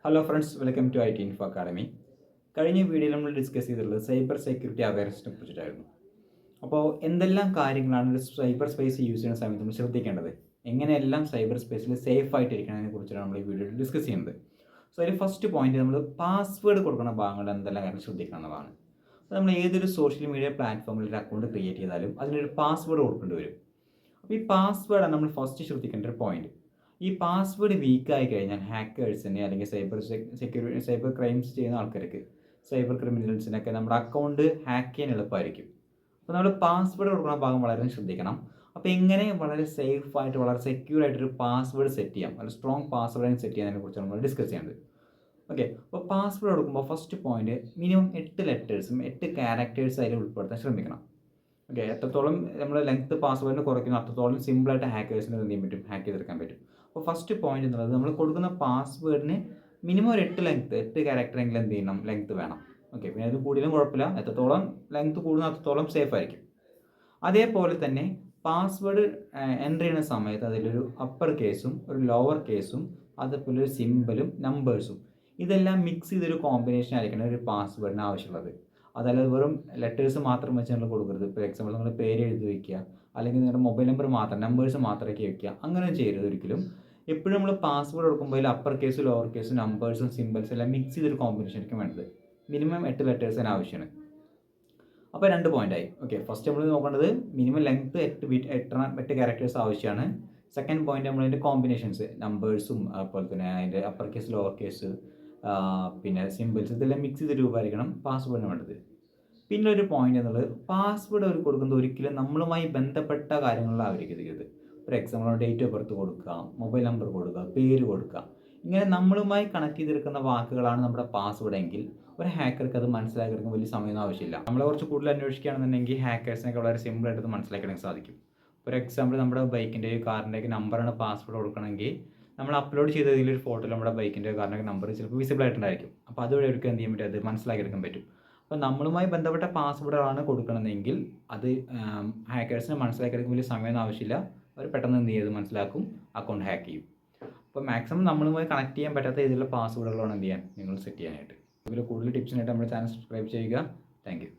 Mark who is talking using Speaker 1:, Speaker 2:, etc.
Speaker 1: Hello friends, welcome to IT info academy. കഴിഞ്ഞ വീഡിയോയിൽ നമ്മൾ ഡിസ്കസ് ചെയ്തിട്ടുള്ളത് സൈബർ സെക്യൂരിറ്റി അവയർനെസ്സിനെ കുറിച്ചിട്ടായിരുന്നു. അപ്പോൾ എന്തെല്ലാം കാര്യങ്ങളാണ് ഒരു സൈബർ സ്പേസ് യൂസ് ചെയ്യുന്ന സമയത്ത് നമ്മൾ ശ്രദ്ധിക്കേണ്ടത്, എങ്ങനെയെല്ലാം സൈബർ സ്പേസിൽ സേഫ് ആയിട്ടിരിക്കുന്നതിനെ കുറിച്ചാണ് നമ്മൾ ഈ വീഡിയോയിൽ ഡിസ്കസ് ചെയ്യുന്നത്. സോ അതിൽ ഫസ്റ്റ് പോയിന്റ് നമ്മൾ പാസ്വേഡ് കൊടുക്കുന്ന ഭാഗങ്ങൾ എന്തെല്ലാം കാര്യം ശ്രദ്ധിക്കണം എന്നതാണ്. അപ്പോൾ നമ്മൾ ഏതൊരു സോഷ്യൽ മീഡിയ പ്ലാറ്റ്ഫോമിൽ ഒരു അക്കൗണ്ട് ക്രിയേറ്റ് ചെയ്താലും അതിനൊരു പാസ്വേഡ് കൊടുക്കേണ്ടി വരും. അപ്പോൾ ഈ പാസ്വേഡാണ് നമ്മൾ ഫസ്റ്റ് ശ്രദ്ധിക്കേണ്ട ഒരു പോയിന്റ്. ഈ പാസ്വേഡ് വീക്കായി കഴിഞ്ഞാൽ ഹാക്കേഴ്സിനെ അല്ലെങ്കിൽ സൈബർ ക്രൈംസ് ചെയ്യുന്ന ആൾക്കാർക്ക്, സൈബർ ക്രിമിനൽസിനൊക്കെ നമ്മുടെ അക്കൗണ്ട് ഹാക്ക് ചെയ്യാൻ എളുപ്പമായിരിക്കും. അപ്പോൾ നമ്മൾ പാസ്വേഡ് കൊടുക്കുന്ന ഭാഗം വളരെ ശ്രദ്ധിക്കണം. അപ്പോൾ എങ്ങനെ വളരെ സേഫായിട്ട് വളരെ സെക്യൂർ ആയിട്ടൊരു പാസ്വേഡ് സെറ്റ് ചെയ്യാം, വളരെ സ്ട്രോങ് പാസ്വേഡ് സെറ്റ് ചെയ്യുന്നതിനെ കുറിച്ച് നമ്മൾ ഡിസ്കസ് ചെയ്യുന്നത്. ഓക്കെ, അപ്പോൾ പാസ്വേഡ് കൊടുക്കുമ്പോൾ ഫസ്റ്റ് പോയിന്റ് മിനിമം 8 ലെറ്റേഴ്സും 8 ക്യാരക്ടേഴ്സ് അതിൽ ഉൾപ്പെടുത്താൻ ശ്രമിക്കണം. ഓക്കെ, എത്രത്തോളം നമ്മൾ ലെങ്ത് പാസ്വേഡിന് കുറയ്ക്കുന്നു അത്രത്തോളം സിമ്പിളായിട്ട് ഹാക്കേഴ്സിന് എന്ത് ചെയ്യാൻ പറ്റും, ഹാക്ക് ചെയ്തെടുക്കാൻ പറ്റും. അപ്പോൾ ഫസ്റ്റ് പോയിന്റ് എന്നുള്ളത് നമ്മൾ കൊടുക്കുന്ന പാസ്വേഡിന് മിനിമം ഒരു 8 ക്യാരക്ടറെങ്കിലും എന്ത് ചെയ്യണം, ലെങ്ത് വേണം. ഓക്കെ, പിന്നെ അത് കൂടുതലും കുഴപ്പമില്ല, എത്രത്തോളം ലെങ്ത് കൂടുന്ന അത്രത്തോളം സേഫ് ആയിരിക്കും. അതേപോലെ തന്നെ പാസ്വേഡ് എൻ്റർ ചെയ്യുന്ന സമയത്ത് അതിലൊരു അപ്പർ കേസും ഒരു ലോവർ കേസും അതേപോലെ ഒരു സിമ്പിളും നമ്പേഴ്സും ഇതെല്ലാം മിക്സ് ചെയ്തൊരു കോമ്പിനേഷൻ ആയിരിക്കണം ഒരു പാസ്വേഡിന് ആവശ്യമുള്ളത്. അതല്ലാതെ വെറും ലെറ്റേഴ്സ് മാത്രം വെച്ച് നിങ്ങൾ കൊടുക്കരുത്. ഇപ്പോൾ എക്സാമ്പിൾ നിങ്ങൾ പേര് എഴുതി വയ്ക്കുക, അല്ലെങ്കിൽ നിങ്ങളുടെ മൊബൈൽ നമ്പർ മാത്രം, നമ്പേഴ്സ് മാത്രമൊക്കെ വയ്ക്കുക, അങ്ങനെ ചെയ്യരുത് ഒരിക്കലും. എപ്പോഴും നമ്മൾ പാസ്വേഡ് കൊടുക്കുമ്പോൾ അതിൽ അപ്പർ കേസും ലോവർ കേസും നമ്പേഴ്സും സിമ്പിൾസും എല്ലാം മിക്സ് ചെയ്തൊരു കോമ്പിനേഷൻ ആയിരിക്കും വേണ്ടത്. മിനിമം 8 ലെറ്റേഴ്സിന് ആവശ്യമാണ്. അപ്പോൾ 2 പോയിൻ്റായി. ഓക്കെ, ഫസ്റ്റ് നമ്മൾ നോക്കേണ്ടത് മിനിമം ലെങ്ത് 8 ക്യാരക്ടേഴ്സ് ആവശ്യമാണ്. സെക്കൻഡ് പോയിന്റ് നമ്മളതിൻ്റെ കോമ്പിനേഷൻസ്, നമ്പേഴ്സും അതുപോലെ തന്നെ അതിൻ്റെ അപ്പർ കേസ് ലോവർ കേസ് പിന്നെ സിമ്പിൾസ് ഇതെല്ലാം മിക്സ് ചെയ്ത രൂപമായിരിക്കണം പാസ്വേഡിന് വേണ്ടത്. പിന്നെ ഒരു പോയിന്റ് എന്നുള്ളത്, പാസ്വേഡ് അവർ കൊടുക്കുന്നത് ഒരിക്കലും നമ്മളുമായി ബന്ധപ്പെട്ട കാര്യങ്ങളിലായിരിക്കരുത്. For example date of birth കൊടുക്കുക, മൊബൈൽ നമ്പർ കൊടുക്കുക, പേര് കൊടുക്കുക, ഇങ്ങനെ നമ്മളുമായി കണക്ട് ചെയ്തിരിക്കുന്ന വാക്കുകളാണ് നമ്മുടെ പാസ്വേഡ് എങ്കിൽ ഒരു ഹാക്കർക്ക് അത് മനസ്സിലാക്കിയെടുക്കാൻ വലിയ സമയമൊന്നും ആവശ്യമില്ല. നമ്മളെ കുറച്ച് കൂടുതൽ അന്വേഷിക്കുകയാണെന്നുണ്ടെങ്കിൽ ഹാക്കേഴ്സിനൊക്കെ വളരെ സിമ്പിളായിട്ട് അത് മനസ്സിലാക്കിയെടുക്കാൻ സാധിക്കും. ഫോർ എക്സാമ്പിൾ നമ്മുടെ ബൈക്കിൻ്റെയോ കാറിൻ്റെയൊക്കെ നമ്പറാണ് പാസ്വേഡ് കൊടുക്കണമെങ്കിൽ നമ്മൾ അപ്ലോഡ് ചെയ്തതിൽ ഒരു ഫോട്ടോ നമ്മുടെ ബൈക്കിൻ്റെയോ കാറിൻ്റെയൊക്കെ നമ്പർ ചിലപ്പോൾ വിസിബിൾ ആയിട്ടുണ്ടായിരിക്കും. അപ്പോൾ അതുവഴി അവർക്ക് എന്ത് ചെയ്യാൻ പറ്റും, അത് മനസ്സിലാക്കിയെടുക്കാൻ പറ്റും. അപ്പോൾ നമ്മളുമായി ബന്ധപ്പെട്ട പാസ്വേഡുകളാണ് കൊടുക്കണമെങ്കിൽ അത് ഹാക്കേഴ്സിന് മനസ്സിലാക്കിയെടുക്കാൻ വലിയ സമയമൊന്നും ആവശ്യമില്ല. അവർ പെട്ടെന്ന് എന്ത് ചെയ്ത് മനസ്സിലാക്കും, അക്കൗണ്ട് ഹാക്ക് ചെയ്യും. അപ്പോൾ മാക്സിമം നമ്മളുമായി കണക്ട് ചെയ്യാൻ പറ്റാത്ത രീതിയിലുള്ള പാസ്വേഡുകളാണ് എന്ത് ചെയ്യാൻ നിങ്ങൾ സെറ്റ് ചെയ്യാനായിട്ട്. ഇതിൽ കൂടുതൽ ടിപ്സിനായിട്ട് നമ്മുടെ ചാനൽ സബ്സ്ക്രൈബ് ചെയ്യുക. Thank you.